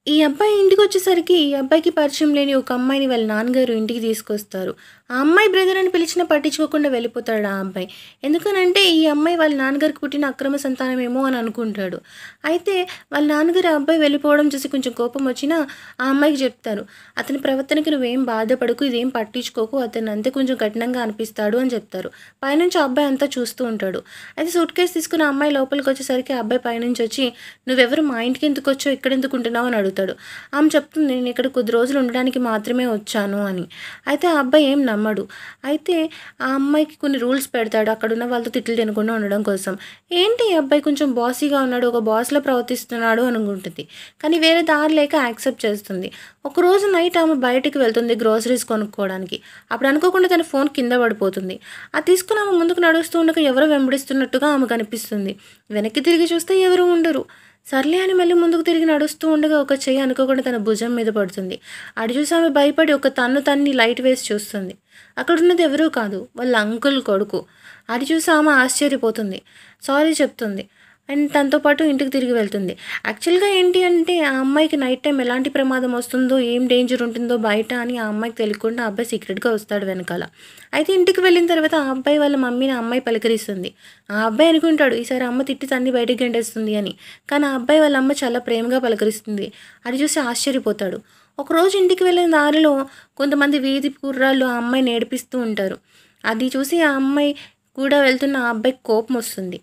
ఈ అబ్బాయి ఇంటికొచ్చేసరికి ఈ అబ్బాయికి పరిచయం లేని ఒక అమ్మాయిని వాళ్ళ నాన్నగారు ఇంటికి తీసుకొస్తారు. ఆ అమ్మాయి బ్రదర్ అని పిలిచినా పట్టించుకోకుండా వెళ్ళిపోతాడు ఆ అబ్బాయి. ఎందుకనంటే ఈ అమ్మాయి వాళ్ళ నాన్నగారికి పుట్టిన అక్రమ సంతానమేమో అని అనుకుంటాడు. అయితే వాళ్ళ నాన్నగారు ఆ అబ్బాయి వెళ్ళిపోవడం చూసి కొంచెం కోపం వచ్చినా ఆ అమ్మాయికి చెప్తారు. అతని ప్రవర్తనకి నువ్వేం బాధపడకు, ఇదేం పట్టించుకోకు, అతను అంతే కొంచెం కఠినంగా అనిపిస్తాడు అని చెప్తారు. పైనుంచి ఆ అబ్బాయి అంతా చూస్తూ ఉంటాడు. అయితే సూట్ కేస్ తీసుకుని ఆ అమ్మాయి లోపలికొచ్చేసరికి ఆ అబ్బాయి పైనుంచి వచ్చి, "నువ్వెవరు? మా ఇంటికి ఎందుకొచ్చావు? ఇక్కడెందుకు ఉంటున్నావు?" అని అడుగుతాడు. ఆమె చెప్తుంది, "నేను ఇక్కడ కొద్ది రోజులు ఉండడానికి మాత్రమే వచ్చాను" అని. అయితే ఆ అబ్బాయి ఏం నమ్మడు. అయితే ఆ అమ్మాయికి కొన్ని రూల్స్ పెడతాడు అక్కడున్న వాళ్ళతో తిట్లు తినకుండా ఉండడం కోసం. ఏంటి ఈ అబ్బాయి కొంచెం బాసీగా ఉన్నాడు, ఒక బాస్‌లా ప్రవర్తిస్తున్నాడు అనుకుంటుంది. కానీ వేరే దారి లేక యాక్సెప్ట్ చేస్తుంది. ఒకరోజు నైట్ ఆమె బయటికి వెళ్తుంది గ్రోసరీస్ కొనుక్కోవడానికి. అప్పుడు అనుకోకుండా తన ఫోన్ కింద పడిపోతుంది. అది తీసుకొని ఆమె ముందుకు నడుస్తూ ఉండగా ఎవరో వెంబడిస్తున్నట్టుగా ఆమెకు అనిపిస్తుంది. వెనక్కి తిరిగి చూస్తే ఎవరు ఉండరు. సర్లే అని మళ్ళీ ముందుకు తిరిగి నడుస్తూ ఉండగా ఒక చెయ్యి అనుకోకుండా తన భుజం మీద పడుతుంది. అది చూసి ఆమె భయపడి ఒక తన్ను తన్ని లైట్ వేసి చూస్తుంది. అక్కడున్నది ఎవరూ కాదు, వాళ్ళ అంకుల్ కొడుకు. అది చూసి ఆమె ఆశ్చర్యపోతుంది. సారీ చెప్తుంది. అండ్ తనతో పాటు ఇంటికి తిరిగి వెళ్తుంది. యాక్చువల్‌గా ఏంటి అంటే ఆ అమ్మాయికి నైట్ టైమ్ ఎలాంటి ప్రమాదం వస్తుందో, ఏం డేంజర్ ఉంటుందో బయట అని ఆ అమ్మాయికి తెలియకుండా ఆ అబ్బాయి సీక్రెట్‌గా వస్తాడు వెనకాల. అయితే ఇంటికి వెళ్ళిన తర్వాత ఆ అబ్బాయి వాళ్ళ మమ్మీని ఆ అమ్మాయి పలకరిస్తుంది. ఆ అబ్బాయి అనుకుంటాడు ఈసారి అమ్మ తిట్టి తన్ని బయటికి గెంటేస్తుంది అని. కానీ ఆ అబ్బాయి వాళ్ళ అమ్మ చాలా ప్రేమగా పలకరిస్తుంది. అది చూసి ఆశ్చర్యపోతాడు. ఒకరోజు ఇంటికి వెళ్ళిన దారిలో కొంతమంది వీధి కుర్రాళ్ళు ఆ అమ్మాయిని ఏడిపిస్తూ ఉంటారు. అది చూసి ఆ అమ్మాయి కూడా వెళ్తున్న ఆ అబ్బాయికి కోపం వస్తుంది.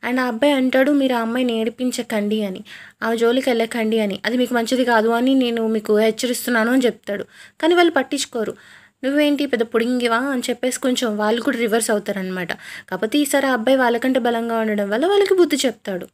అండ్ ఆ అబ్బాయి అంటాడు, "మీరు ఆ అమ్మాయిని ఏడిపించకండి" అని. "ఆమె జోలికి వెళ్ళకండి" అని. "అది మీకు మంచిది కాదు అని నేను మీకు హెచ్చరిస్తున్నాను" అని చెప్తాడు. కానీ వాళ్ళు పట్టించుకోరు. "నువ్వేంటి పెద్ద పుడింగివా" అని చెప్పేసి కొంచెం వాళ్ళు కూడా రివర్స్ అవుతారనమాట. కాకపోతే ఈసారి ఆ అబ్బాయి వాళ్ళకంటే బలంగా ఉండడం వల్ల వాళ్ళకి బుద్ధి చెప్తాడు.